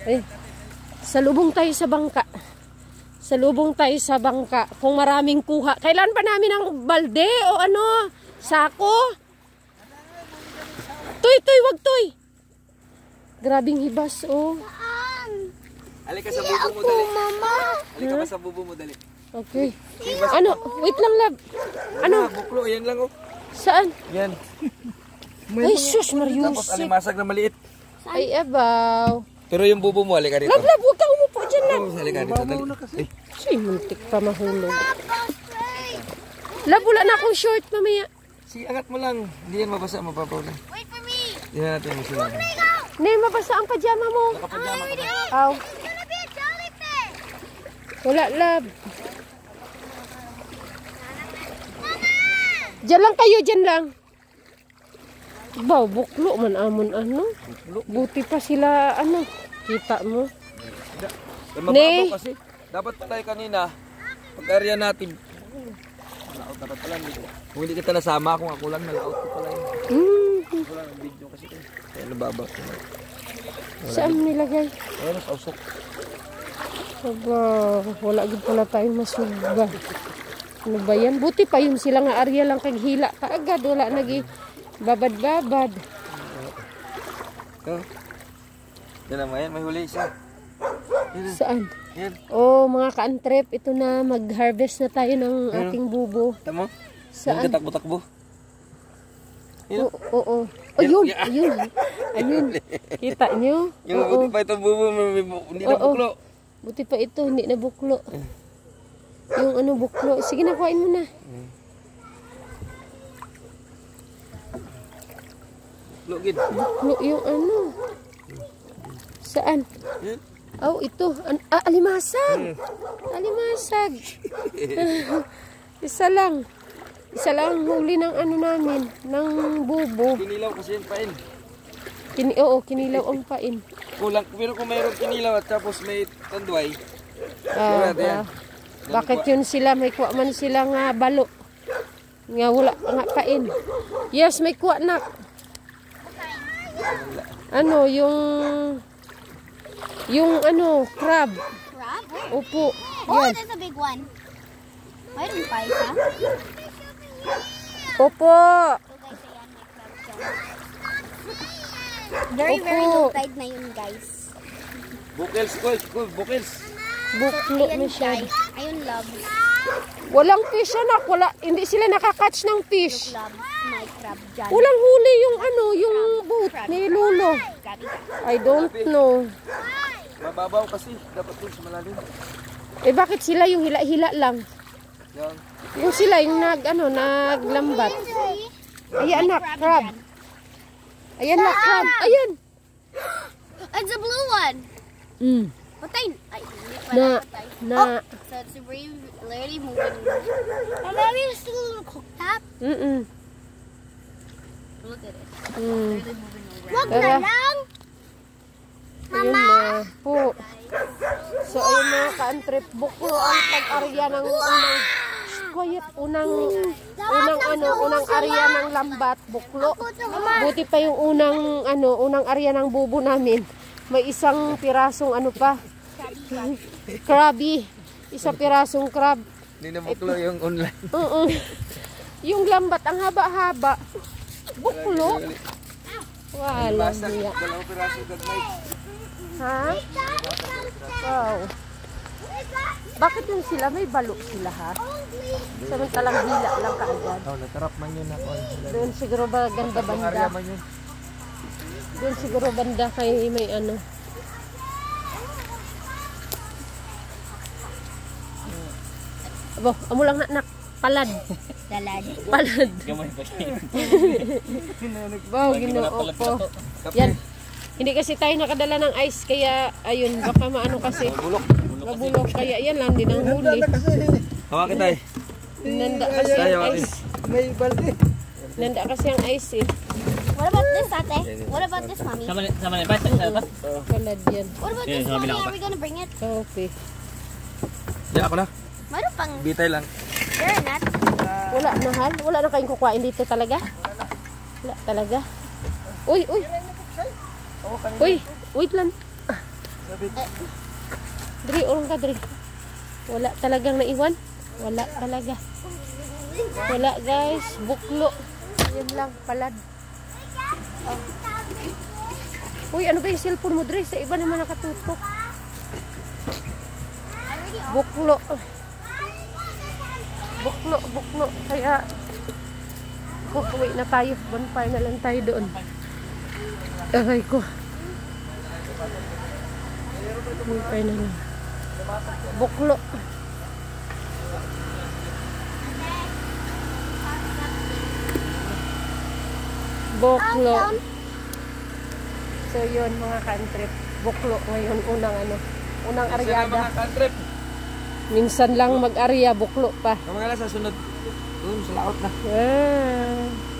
Eh, salubong tayo sa bangka. Salubong tayo sa bangka. Kung maraming kuha. Kailan pa namin ang balde o ano? Sako? Toy, wag toy. Grabing hibas, oh. Halika sa bubo mo, dali. Mama. Halika pa sa bubo mo, dali. Okay. Ano? Wait lang, lab. Ano? Buklo, yan lang, oh. Saan? Yan. Ay, sus, Marius. Tapos alimasag na maliit. Ay, abaw. Pero yung bubo mo, halika dito. Lab, huwag ka umupo dyan, lab. Halika dito, dali. Ay, muntik pa mahulog. Lab, wala na akong short mamaya. Sige, angat mo lang. Hindi yan mabasa, mapapaw na. Wait for me. Hindi natin mo sila. Hindi, mabasa ang pajama mo. Nakapajama ka ba? Aw. It's gonna be a jellyfish. Wala, lab. Diyan lang kayo, dyan lang. Baw, buklo man amon ano. Buti pa sila, ano. Kita mo. Mababaw kasi. Dapat pa tayo kanina. Pag-area natin. Nalaot dapat pala. Kung hindi kita nasama, kung ako lang nalaot ko pala yun. Ako lang ang video kasi. Kaya nababaw. Saan nilagay? Ayun, sa usok. Aba, wala gid pala tayong masuga. Ano ba yan? Buti pa yung sila nga area lang kaghila. Kaagad, wala nagi babad-babad. Yan naman yan, may huli isa. Saan? Yan. Oh, mga ka-antrep, ito na, mag-harvest na tayo ng ating bubo. Tama? Saan? Yung katakbo-takbo. Oo. Ayun, ayun. Kita nyo? Yung buti pa itong bubo, hindi na buklo. Buti pa ito, hindi na buklo. Yung ano buklo. Sige na, kuhain mo na. Buklo, gid. Buklo yung ano. Saan? Oh, ito. Alimasag. Alimasag. Isa lang. Isa lang ang huli ng ano namin. Ng bubo. Kinilaw kasi yung pain. Oo, kinilaw ang pain. Kulang. Pero kung mayroong kinilaw at tapos may tanduay. Bakit yun sila? May kuha man sila nga balo. Nga wala nga pain. Yes, may kuha na. Ano, yung ano, crab. Crab? Opo. Oh, Yan. that's a big one. Mayroon pa isa. Opo. Very, very Opo. low tide na yun, guys. Bukels, bukels. Buklo na Ayun, siya. guys. Ayun, loves. Walang fish anak. Hindi sila nakakatch ng fish. Loves my crab dyan. Walang huli yung ano, yung boat ni Lolo. I don't know. Mababaw kasi. Dapat dun sa malalim. Eh bakit sila yung hila-hila lang? Yan. Yung sila yung naglambat. Ayan na, crab. Ayan na, crab. Ayan. It's a blue one. Patay. Ay, hindi pala patay. So it's literally moving. Maybe it's still cook tap. Look at it. Literally moving around. Wag na lang. Ayun na po. So ayun mga ka-antrip, buklo ang pag-arya ng unang arya ng lambat, buklo. Buti pa yung unang arya ng bubo namin. May isang pirasong ano pa. Krabby. Isa pirasong crab. Hindi na buklo yung online. Yung lambat ang haba-haba. Buklo. Walang niya. Dalawang piraso gagmay. Ha? Wow. Bakit yung sila? May balo sila ha? Samantalang hila lang kaagad. Natarap man yun ako. Doon siguro ba ganda banda? Doon siguro banda kay may ano. Abo, amo lang nak palad. Dalad. Palad. Wow, ginoo ko. Yan. Hindi kasi tayo nakadala ng ice kaya ayun baka maano kasi. Nabulok kaya yan lang din ang huli. Hawakin tayo. Nanda kasi ang ice. May balde. Nanda kasi ang ice eh. What about this, ate? What about this, mommy? Sama na ba? Palad yan. What about this, mommy? Are we gonna bring it? Okay. Diyan ako na. Mayroon pang... Bitay lang. There, Nat. Wala na hal? Wala na kayong kukuhain dito talaga? Wala talaga. Uy, uy. Uy, wait lang. Dri, urong ka, Dri. Wala talagang naiwan. Wala talaga. Wala, guys. Buklo. Yun lang, palad. Uy, ano ba yung cellphone mo, Dre? Sa iba naman nakatutok. Buklo. Buklo, buklo. Kaya, uwi na tayo. Bonfire na lang tayo doon. Aray ko. Bonfire na lang. Buklo. Buklo. So yun mga cantrip, buklo ngayon unang aryada. Mga cantrip. Minsan lang mag-arya, buklo pa. Kamagala sa sunod. Doon sa laot na. Ah.